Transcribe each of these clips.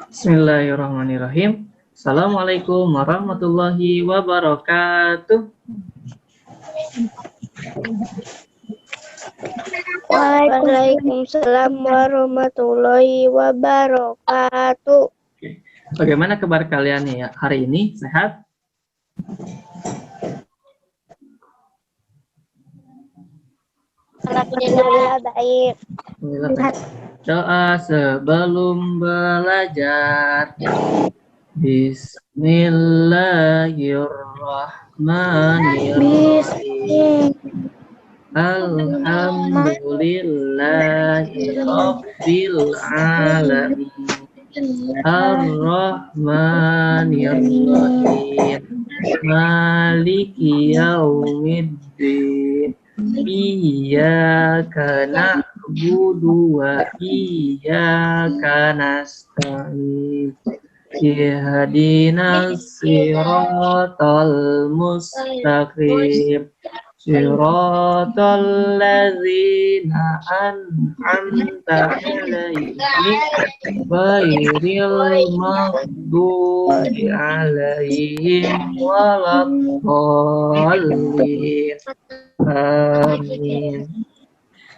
Bismillahirrahmanirrahim. Assalamualaikum warahmatullahi wabarakatuh. Waalaikumsalam warahmatullahi wabarakatuh. Bagaimana kabar kalian ya hari ini? Sehat? Alhamdulillah baik. Doa sebelum belajar. Bismillahirrahmanirrahim. Alhamdulillahirabbil alamin. Ar-Rahmanir-Rahim. Maliki yaumiddin. Iyyaka na'budu wa iyyaka nasta'in. Ihdinas siratal mustaqim. Siratal ladzina an'amta 'alaihim ghairil maghdubi 'alaihim waladdallin. Amin.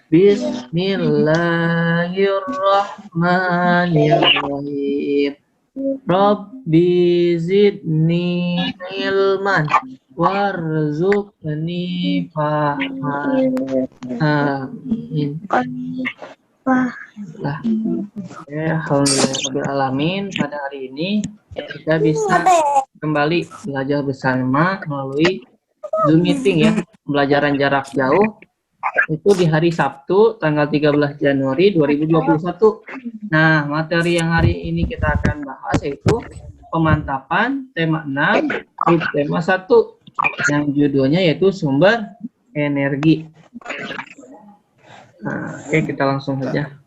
Bismillahirrahmanirrahim. Rabbi zidni ilman warzuqni fahman. Amin. Alhamdulillahirrahmanirrahim. Pada hari ini kita bisa kembali belajar bersama melalui Zoom meeting ya, pembelajaran jarak jauh. Itu di hari Sabtu tanggal 13 Januari 2021. Nah, materi yang hari ini kita akan bahas yaitu pemantapan tema 6, tema 1 yang judulnya yaitu sumber energi. Nah, oke, kita langsung saja.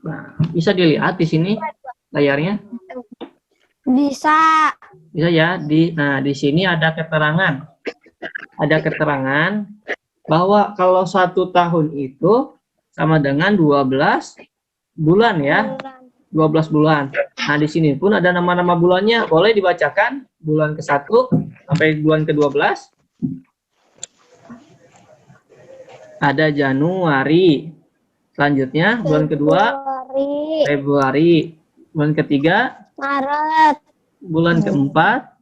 Nah, bisa dilihat di sini layarnya? Bisa. Bisa ya. Di sini ada keterangan. Ada keterangan bahwa kalau 1 tahun itu sama dengan 12 bulan ya. 12 bulan. Nah, di sini pun ada nama-nama bulannya. Boleh dibacakan bulan ke-1 sampai bulan ke-12. Ada Januari. Selanjutnya bulan kedua Februari. Bulan ketiga Maret. Bulan keempat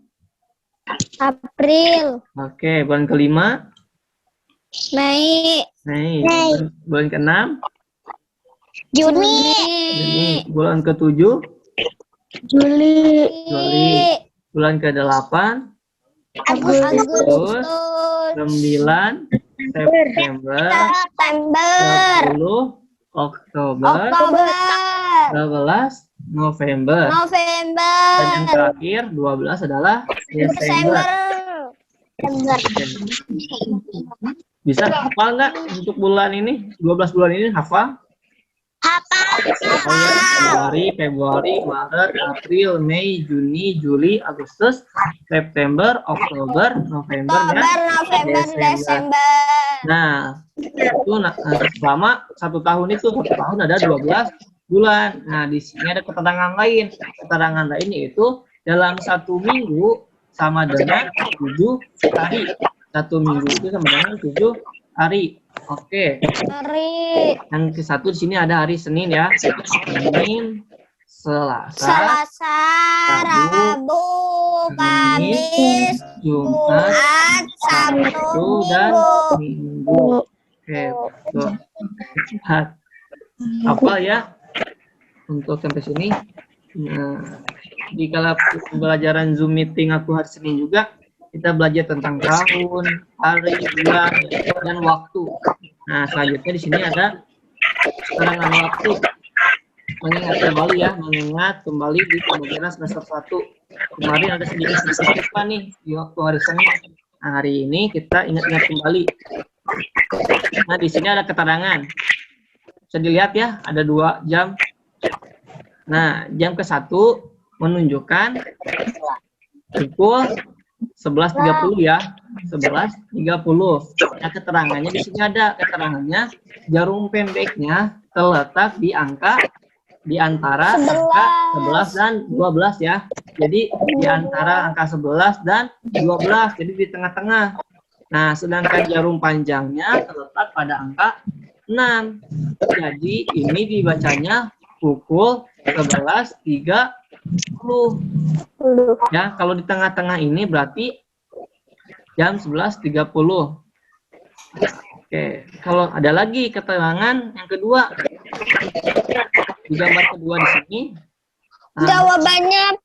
April. Oke, bulan kelima Mei. Bulan keenam Juni. Bulan ketujuh Juli. Bulan ke-8 Agustus. 9 September 10 Oktober 12 November. Dan yang terakhir 12 adalah Desember. Bisa hafal nggak untuk bulan ini? 12 bulan ini hafal? Januari, Februari, Maret, April, Mei, Juni, Juli, Agustus, September, Oktober, November, Desember. Nah, itu selama 1 tahun itu 1 tahun ada 12 bulan. Nah, di sini ada keterangan lain. Keterangan lain yaitu dalam 1 minggu sama dengan 7 hari. 1 minggu itu sama dengan 7 hari. Oke. Yang ke-1 di sini ada hari Senin ya. Senin, Selasa, Rabu, Kamis, Jumat, Sabtu, dan Minggu. Oke, betul. Apa ya? Untuk sampai sini. Nah, di kala pembelajaran Zoom meeting aku hari Senin juga, kita belajar tentang tahun, hari, bulan, dan waktu. Nah, selanjutnya di sini ada keterangan waktu. Mengingat kembali di pembelajaran semester 1. Kemarin ada sedikit lupa nih di waktu hari Senin. Nah, hari ini kita ingat-ingat kembali. Nah, di sini ada keterangan. Bisa dilihat ya, ada 2 jam. Nah, jam ke-1 menunjukkan pukul 11.30 ya. 11.30. Nah, keterangannya di sini ada. Keterangannya jarum pendeknya terletak di angka di antara angka 11 dan 12 ya. Jadi di antara angka 11 dan 12. Jadi di tengah-tengah. Nah, sedangkan jarum panjangnya terletak pada angka 6. Jadi ini dibacanya pukul 11.30. Ya, kalau di tengah-tengah ini berarti jam 11.30. Oke, kalau ada lagi keterangan yang kedua. Di gambar kedua di sini. Nah, Jawabannya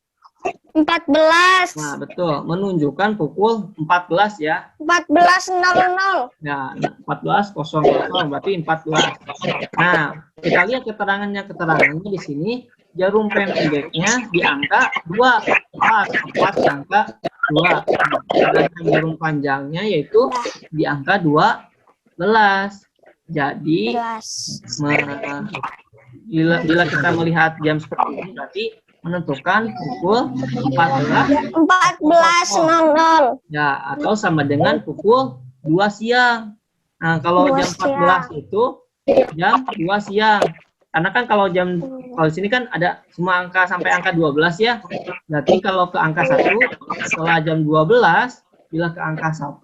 14. nah, betul. Menunjukkan pukul 14 ya. 14.00. Ya, 14.00 berarti 14. Nah, kita lihat keterangannya di sini. Jarum pendeknya di angka 2. 4 di angka 2. Sedangkan jarum panjangnya yaitu di angka 12. Jadi, bila kita melihat jam seperti ini berarti menentukan pukul 14.00. Ya, atau sama dengan pukul 2 siang. Nah, kalau jam 14 itu jam 2 siang. Karena kan kalau di sini kan ada semua angka sampai angka 12 ya. Berarti kalau ke angka 1 setelah jam 12, bila ke angka 1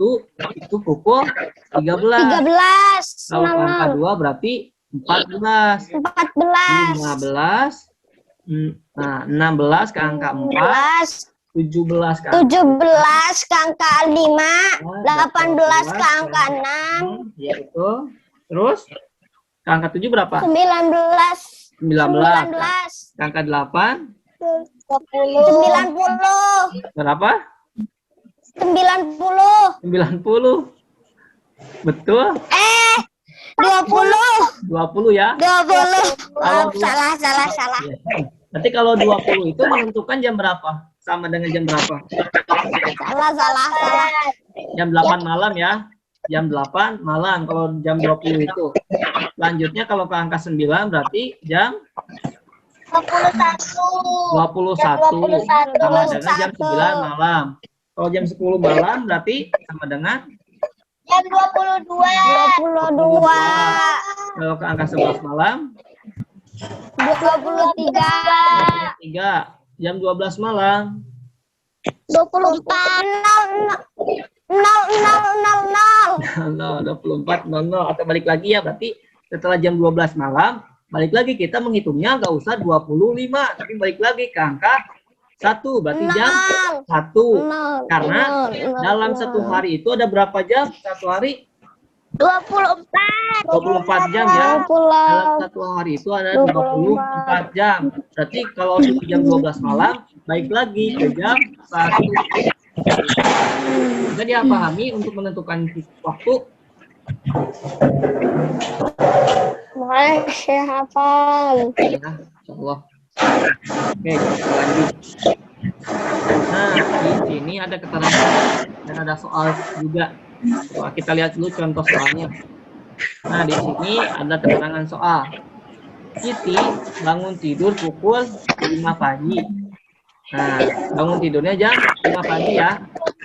itu pukul 13. Kalau ke angka 2 berarti 14. 15. Nah, 16 ke angka 4. 17 ke angka 5, 18 ke angka 6, ya itu. Terus ke angka 7 berapa? 19. Ke angka 8 90. berapa? 90. 90. Betul? 20 ya. 20. Kalau Salah. Nanti kalau 20 itu menentukan jam berapa? Sama dengan jam berapa? Salah. Jam 8 malam ya. Jam 8 malam kalau jam 20 itu. Selanjutnya kalau ke angka 9 berarti jam 21. Sama dengan jam 9 malam. Kalau jam 10 malam berarti sama dengan jam 22. Kalau ke angka 11 malam 23. Jam 12 malam 24. 24.00 atau balik lagi ya, berarti setelah jam 12 malam balik lagi kita menghitungnya nggak usah 25 tapi balik lagi ke angka 1 berarti jam 1 karena dalam satu hari itu ada berapa jam satu hari? 24 jam ya. Dalam satu hari itu ada 24 jam. Berarti kalau di jam 12 malam balik lagi ke jam 1. Bisa dipahami untuk menentukan waktu? Masya hafal. Ya, insyaallah. Oke, kita lanjut. Nah, di sini ada keterangan dan ada soal juga. Coba kita lihat dulu contoh soalnya. Nah, di sini ada keterangan soal. Siti bangun tidur pukul 5 pagi. Nah, bangun tidurnya jam 5 pagi ya.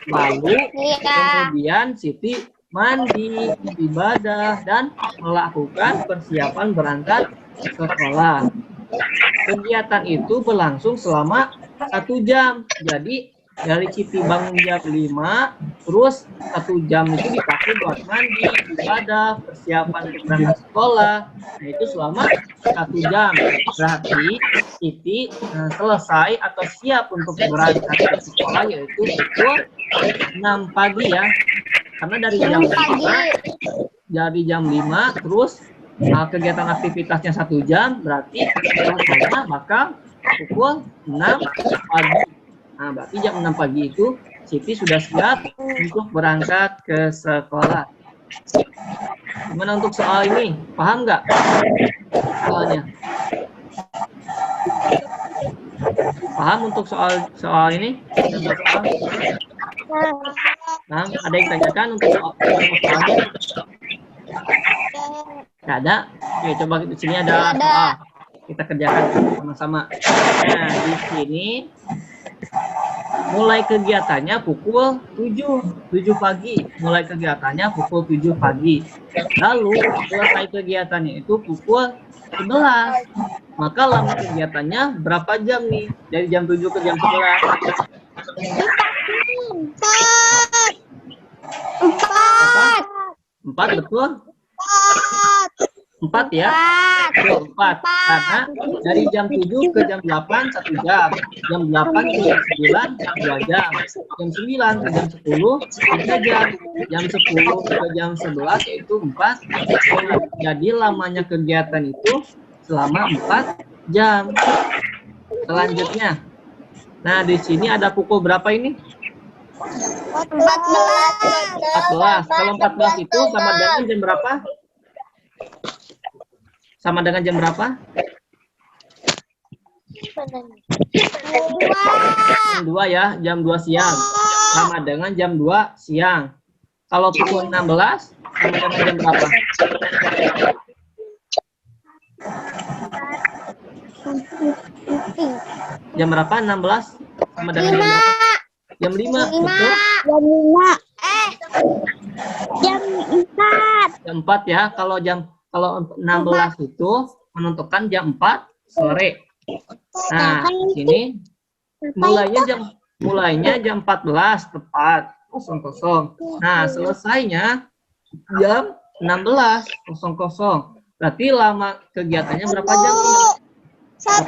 Lalu kemudian Siti mandi, ibadah, dan melakukan persiapan berangkat ke sekolah. Kegiatan itu berlangsung selama 1 jam. Jadi dari Siti bangun jam 5, terus 1 jam itu dipakai buat mandi, ibadah, persiapan berangkat sekolah. Nah, itu selama 1 jam. Berarti Siti selesai atau siap untuk berangkat ke sekolah yaitu pukul 6 pagi ya. Karena dari jam 5 terus kegiatan aktivitasnya 1 jam berarti selesainya bakal pukul 6 pagi. Nah, berarti jam 6 pagi itu Siti sudah siap untuk berangkat ke sekolah. Gimana untuk soal ini? Paham nggak soalnya? Paham untuk soal ini? Nah, ada yang tanyakan untuk soalnya? Nggak ada? Oke, coba di sini ada soal. Kita kerjakan sama-sama. Nah, di sini mulai kegiatannya pukul 7 pagi. Mulai kegiatannya pukul 7 pagi. Lalu selesai kegiatannya itu pukul 11. Maka lama kegiatannya berapa jam nih? Dari jam 7 ke jam 11. 4, betul? 4 ya? Betul, 4. Karena dari jam 7 ke jam 8 1 jam. Jam 8 ke jam 9 2 jam. Jam 9 ke jam 10 3 jam. Jam 10 ke jam 11 yaitu 4 jam. Jadi lamanya kegiatan itu selama 4 jam. Selanjutnya. Nah, di sini ada pukul berapa ini? 14. Kalau 14 itu sama dengan jam berapa? Sama dengan jam berapa? Jam 2 ya, jam 2 siang. Sama dengan jam 2 siang. Kalau pukul 16, sama dengan jam berapa? Jam berapa? 16 sama dengan jam berapa? Jam 5, betul? Jam 4. Jam 4 ya. Kalau 16 itu menentukan jam 4 sore. Nah, sini mulainya jam 14 tepat 00. Nah, selesainya jam 16.00. Berarti lama kegiatannya berapa jam? 1,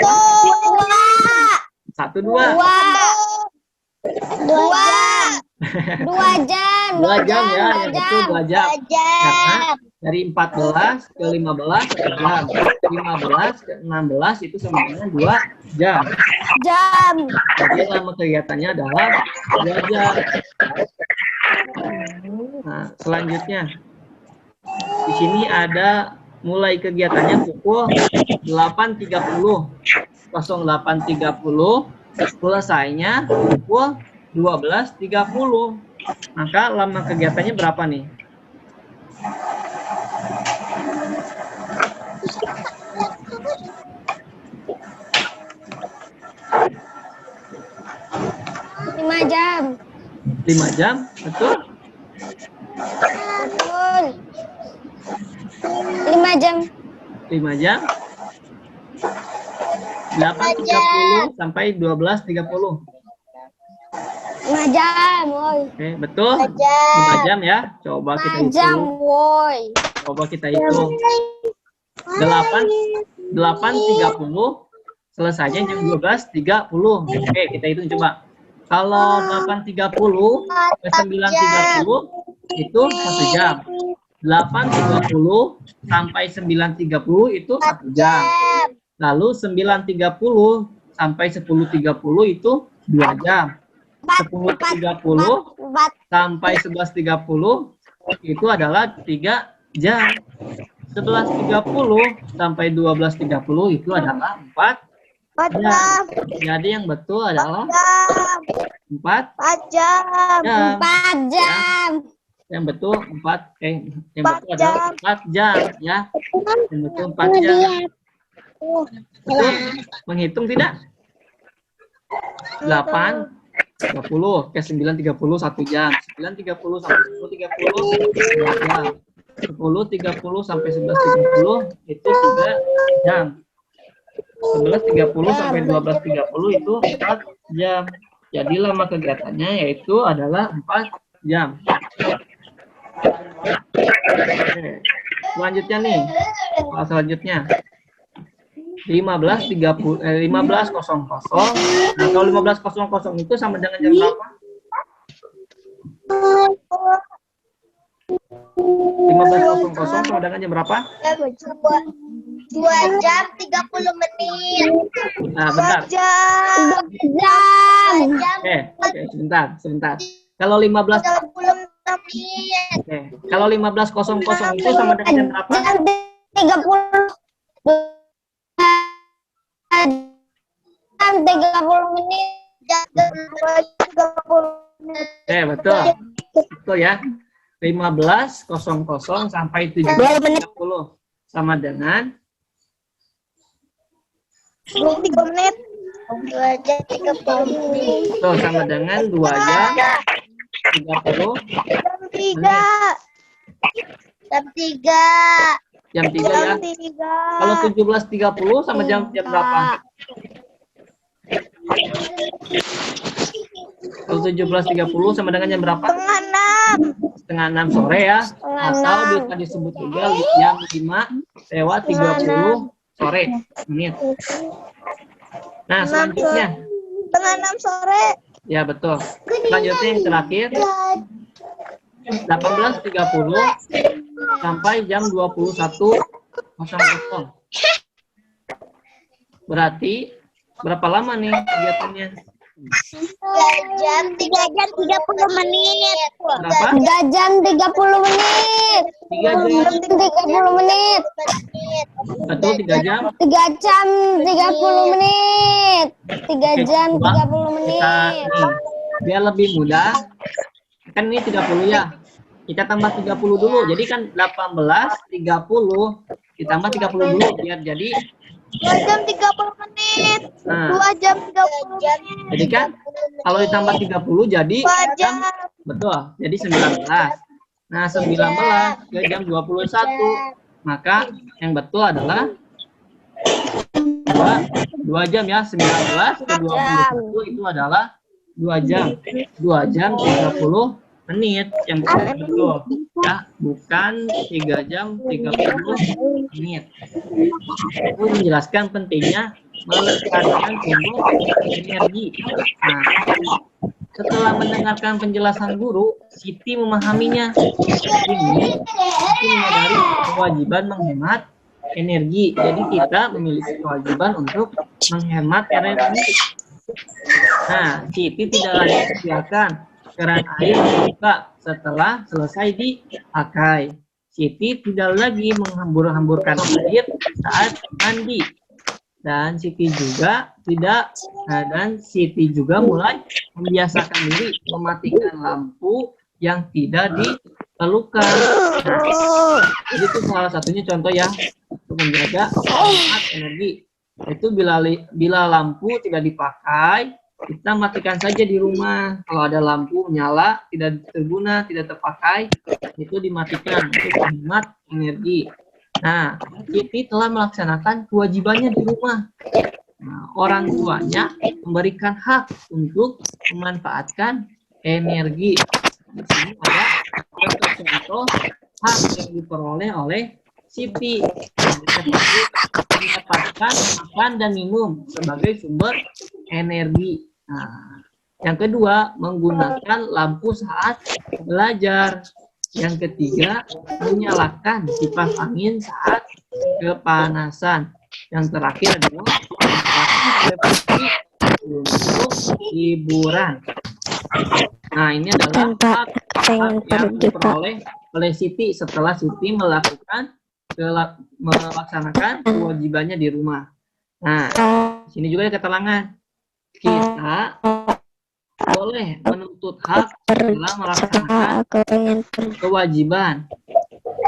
2, 2 jam. 2 jam ya, yang itu 2 jam. Karena dari 14 ke 15 1 jam. 15 ke 16 itu sama dengan 2 jam. Jadi lama kegiatannya adalah 2 jam. Nah, selanjutnya. Di sini ada mulai kegiatannya pukul 8.30. 08.30. Selesainya pukul 12.30. Maka lama kegiatannya berapa nih? Lima jam. 5 jam, betul? Betul. 5 jam. 5 jam. 8.30 sampai 12.30. 5 jam, woi. Oke, betul? 5 jam ya. Coba kita 5 jam, hitung. woi. Coba kita hitung. 8.30 selesainya jam 12.30. Oke, kita hitung coba. Kalau 8.30 ke 9.30 itu 1 jam. 8.30 sampai 9.30 itu 1 jam. Lalu 9.30 sampai 10.30 itu 2 jam. 10.30 sampai 11.30 itu adalah 3 jam. 11.30 sampai 12.30 itu adalah 4 jam. Jadi yang betul adalah 4 jam. 4 jam. Yang betul 4 yang betul adalah 4 jam ya. Yang betul 4 jam. Betul? Menghitung tidak? 8.30 ke 9.30 1 jam. 9.30 sampai 10.30 2 jam. 10.30 sampai 11.30 itu 3 jam. 11.30 sampai 12.30 itu 4 jam. Jadi lama kegiatannya yaitu adalah 4 jam. Oke. Selanjutnya nih. Selanjutnya 15.00. Nah, kalau 15.00 itu sama dengan jam berapa? 15.00 sama dengan jam berapa? 2 jam 30 menit. Nah, bentar. 2 jam. Oke, sebentar. Kalau 15 kalau 15.00 itu sama dengan jam berapa? Jam 30 menit. Betul. Betul ya. 15.00 sampai 17.30 sama dengan 23 menit. 2 jam 30 menit. Tuh, sama dengan 2 jam 30 Jam 3. menit. Jam 3. Jam 3 ya. Jam 3. Kalau 17.30 sama jam berapa? Kalau 17.30 sama dengan jam berapa? Setengah 6 sore ya. Atau bisa disebut juga jam 5:30 sore menit. Nah, selanjutnya. Setengah 6 sore. Ya, betul. Selanjutnya yang terakhir. 18.30 sampai jam 21.00. Berarti berapa lama nih kegiatannya? 3 jam 30 menit. Berapa? 3 jam 30 menit. 3 jam 30 menit. Betul, 3 jam. 3 jam 30 menit. 3 jam 30 menit. Kita nih, biar lebih mudah. Kan ini 30 ya. Kita tambah 30 dulu. Jadi kan 18.30 ditambah 30 dulu biar jadi 2 jam 30 menit. Nah. 2 jam 30 menit. Jadi kan kalau ditambah 30 jadi 2 jam. betul. Jadi 19. Nah, 19 ke jam 21. Maka yang betul adalah 2 jam ya. 19 ke 21 itu adalah 2 jam. 2 jam 30 menit yang betul ya, bukan 3 jam 30 menit. Itu menjelaskan pentingnya melestarikan sumber energi. Nah, setelah mendengarkan penjelasan guru, Siti memahaminya. Ini Siti menyadari kewajiban menghemat energi. Jadi kita memiliki kewajiban untuk menghemat energi. Nah, Siti tidak lagi membiarkan keran air dibuka setelah selesai dipakai. Siti tidak lagi menghambur-hamburkan air saat mandi. Dan Siti juga mulai membiasakan diri mematikan lampu yang tidak diperlukan. Nah, jadi itu salah satunya contoh ya untuk menjaga hemat energi. Itu bila lampu tidak dipakai, kita matikan saja di rumah. Kalau ada lampu menyala, tidak terguna, tidak terpakai, itu dimatikan untuk menghemat energi. Nah, Siti telah melaksanakan kewajibannya di rumah. Nah, orang tuanya memberikan hak untuk memanfaatkan energi. Di sini ada contoh-contoh hak yang diperoleh oleh Siti. Mendapatkan makan dan minum sebagai sumber energi. Nah, yang kedua, menggunakan lampu saat belajar. Yang ketiga, menyalakan kipas angin saat kepanasan. Yang terakhir adalah menggunakan televisi untuk hiburan. Nah, ini adalah hak yang diperoleh oleh Siti setelah Siti melaksanakan kewajibannya di rumah. Nah, di sini juga ada keterangan. Kita boleh menuntut hak setelah melaksanakan kewajiban.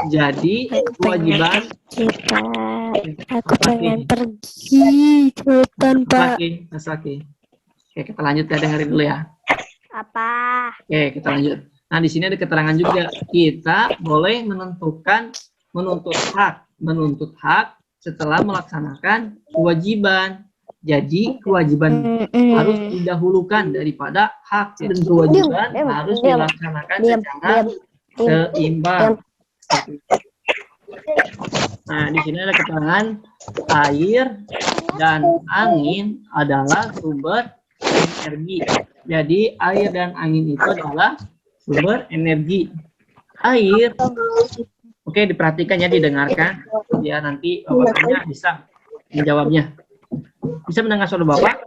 Jadi, kewajiban Aku pengen pergi ke hutan, Pak. Oke, kita lanjut ya, dengerin dulu ya. Apa? Oke, kita lanjut. Nah, di sini ada keterangan juga. Kita boleh menuntut hak setelah melaksanakan kewajiban. Jadi kewajiban harus didahulukan daripada hak, dan kewajiban harus dilaksanakan secara seimbang. Nah, di sini ada keterangan air dan angin adalah sumber energi. Jadi air dan angin itu adalah sumber energi. Air, oke, diperhatikan ya, didengarkan, biar nanti Bapaknya bisa menjawabnya. Bisa mendengar suara Bapak?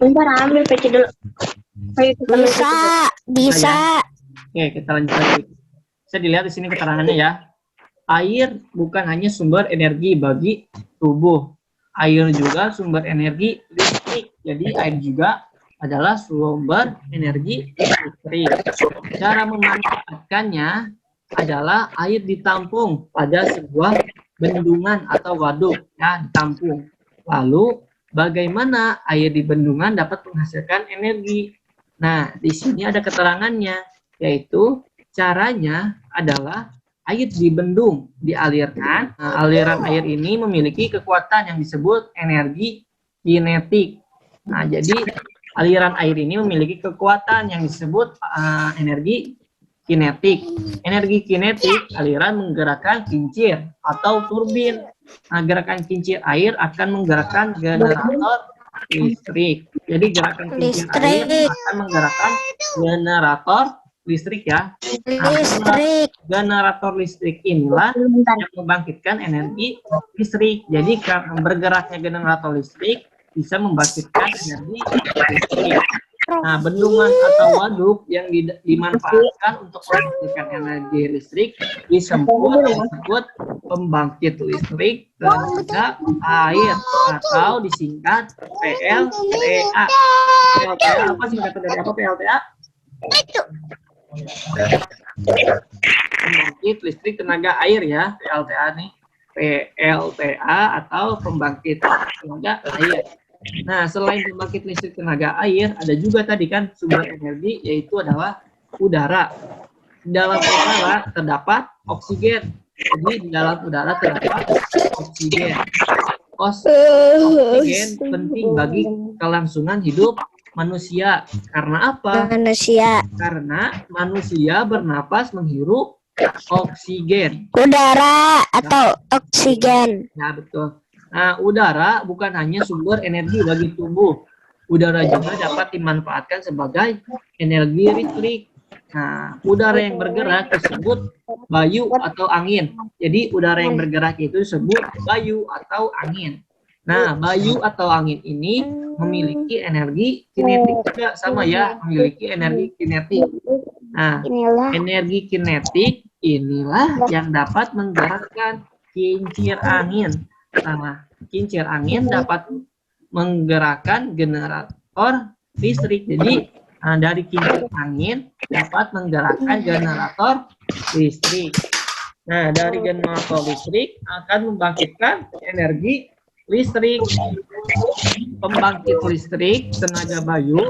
Bentar, ambil PC dulu. Bisa. Oke, kita lanjut lagi. Bisa dilihat di sini keterangannya ya. Air bukan hanya sumber energi bagi tubuh. Air juga sumber energi listrik. Jadi air juga adalah sumber energi listrik. Cara memanfaatkannya adalah air ditampung pada sebuah bendungan atau waduk, ya, ditampung. Lalu bagaimana air di bendungan dapat menghasilkan energi. Nah, di sini ada keterangannya, yaitu caranya adalah air di bendung dialirkan. Nah, aliran air ini memiliki kekuatan yang disebut energi kinetik. Nah, jadi aliran air ini memiliki kekuatan yang disebut energi kinetik. Energi kinetik, aliran menggerakkan kincir atau turbin. Nah, gerakan kincir air akan menggerakkan generator listrik. Jadi gerakan kincir air akan menggerakkan generator listrik ya. Nah, generator listrik inilah yang membangkitkan energi listrik. Jadi karena bergeraknya generator listrik bisa membangkitkan energi listrik. Nah, bendungan atau waduk yang dimanfaatkan untuk menghasilkan energi listrik disebut pembangkit listrik tenaga air atau disingkat PLTA. PLTA apa singkatan dari apa PLTA? Pembangkit listrik tenaga air ya, PLTA nih. PLTA atau pembangkit tenaga air. Nah, selain pembangkit listrik tenaga air, ada juga tadi kan sumber energi, yaitu adalah udara. Di dalam udara terdapat oksigen. Jadi di dalam udara terdapat oksigen. Oksigen penting bagi kelangsungan hidup manusia. Karena apa? Karena manusia bernapas menghirup oksigen. Udara atau oksigen. Nah, betul. Nah, udara bukan hanya sumber energi bagi tubuh. Udara juga dapat dimanfaatkan sebagai energi listrik. Nah, udara yang bergerak disebut bayu atau angin. Jadi, udara yang bergerak itu disebut bayu atau angin. Nah, bayu atau angin ini memiliki energi kinetik juga, sama ya, memiliki energi kinetik. Nah, energi kinetik inilah yang dapat menggerakkan kincir angin. Nah, kincir angin dapat menggerakkan generator listrik. Jadi, dari kincir angin dapat menggerakkan generator listrik. Nah, dari generator listrik akan membangkitkan energi listrik. Pembangkit listrik tenaga bayu.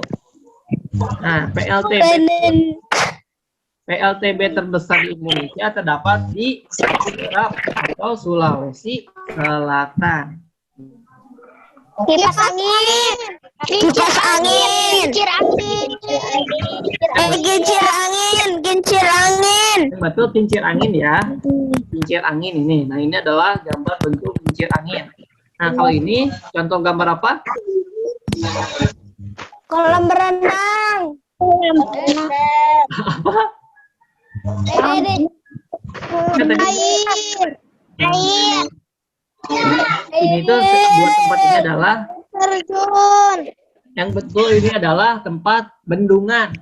Nah, PLTB terbesar di Indonesia terdapat di Arab atau Sulawesi Selatan. Kipas angin. Kipas angin. Kincir angin. Kincir angin. Kincir angin. Betul, kincir angin ya. Kincir angin ini. Nah, ini adalah gambar bentuk kincir angin. Nah, kalau ini contoh gambar apa? Kolam berenang. Apa? Air. Ini tuh sebuah tempat ini adalah Terjun. yang betul ini adalah tempat bendungan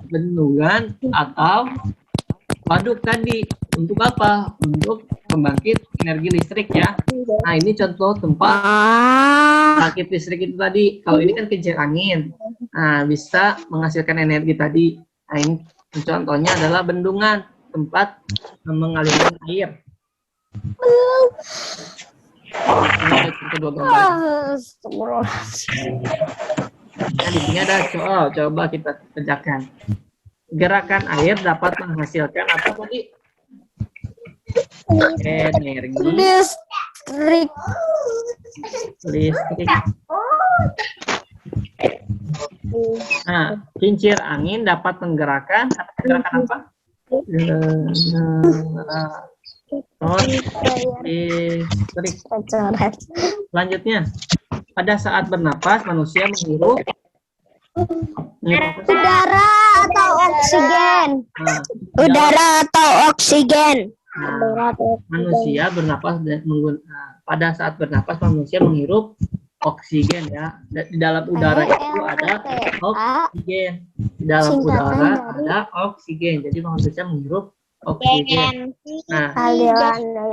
atau waduk tadi. Untuk apa? Untuk pembangkit energi listrik ya. Nah, ini contoh tempat pembangkit listrik itu tadi. Kalau ini kan kincir angin. Nah, bisa menghasilkan energi tadi. Nah, ini contohnya adalah bendungan, tempat mengalirkan air. Ini ada kedua gambar. Nah, di sini ada soal, coba kita kerjakan. Gerakan air dapat menghasilkan apa tadi? Energi Listrik. Nah, kincir angin dapat menggerakkan apa? Listrik. Selanjutnya, pada saat bernapas manusia menghirup Udara atau oksigen. Nah, Udara atau oksigen. Nah, manusia bernapas pada saat bernapas manusia menghirup oksigen ya. Di dalam udara itu ada oksigen. Di dalam udara ada oksigen. Jadi manusia menghirup oksigen. Nah,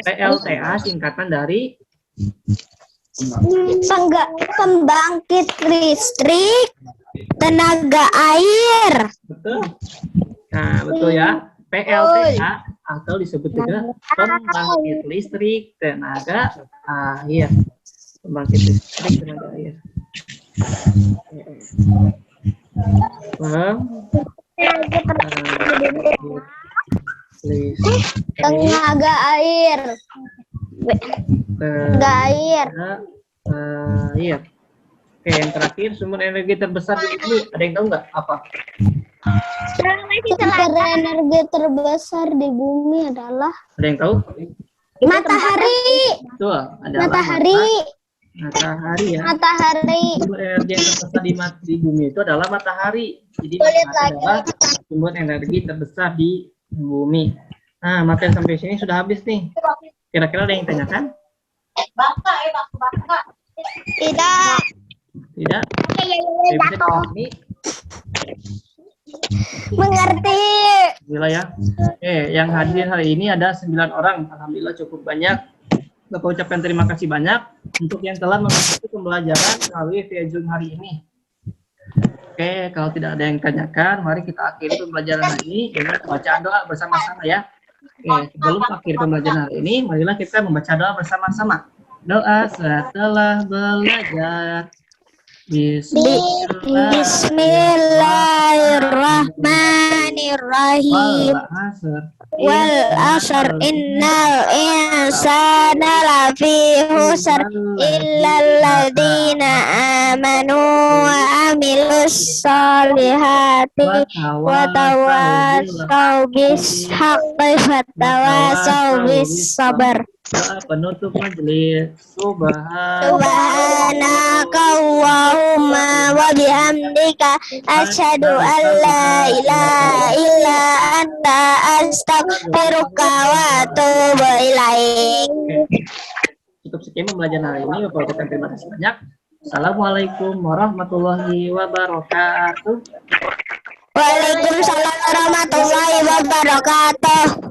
PLTA singkatan dari Pembangkit listrik tenaga air. Betul. Nah, betul ya. PLTA atau disebut juga pembangkit listrik tenaga air. Pembangkit listrik tenaga air. Paham? Tenaga air. Tenaga air. Iya. Oke, yang terakhir sumber energi terbesar di bumi. Ada yang tahu nggak apa? Sumber energi terbesar di bumi adalah Ada yang tahu? matahari. Betul. Adalah Matahari. Matahari ya. Matahari. Sumber energi yang terbesar di bumi itu adalah matahari. Jadi matahari adalah sumber energi terbesar di bumi. Nah, materi sampai sini sudah habis nih. Kira-kira ada yang tanyakan? Tidak. Tidak? Bisa dipahami? Mengerti. Alhamdulillah ya. Yang hadir hari ini ada 9 orang. Alhamdulillah cukup banyak. Bapak ucapkan terima kasih banyak untuk yang telah mengikuti pembelajaran melalui via Zoom hari ini. Oke, kalau tidak ada yang tanyakan, mari kita akhiri pembelajaran hari ini dengan bacaan doa bersama-sama ya. Oke, sebelum akhir pembelajaran hari ini, marilah kita membaca doa bersama-sama. Doa setelah belajar. Bismillahirrahmanirrahim. Wal asr innal insana lafi khusr illal ladzina amanu wa amilus solihati wa tawasaw bis haqqi wa tawasaw bis sabr. Doa penutup majelis. Subhanaka Allahumma wa bihamdika asyhadu an la ilaha illa anta astaghfiruka wa atubu ilaik. Cukup sekian pembelajaran hari ini. Bapak ucapkan terima kasih banyak. Assalamualaikum warahmatullahi wabarakatuh. Waalaikumsalam warahmatullahi wabarakatuh.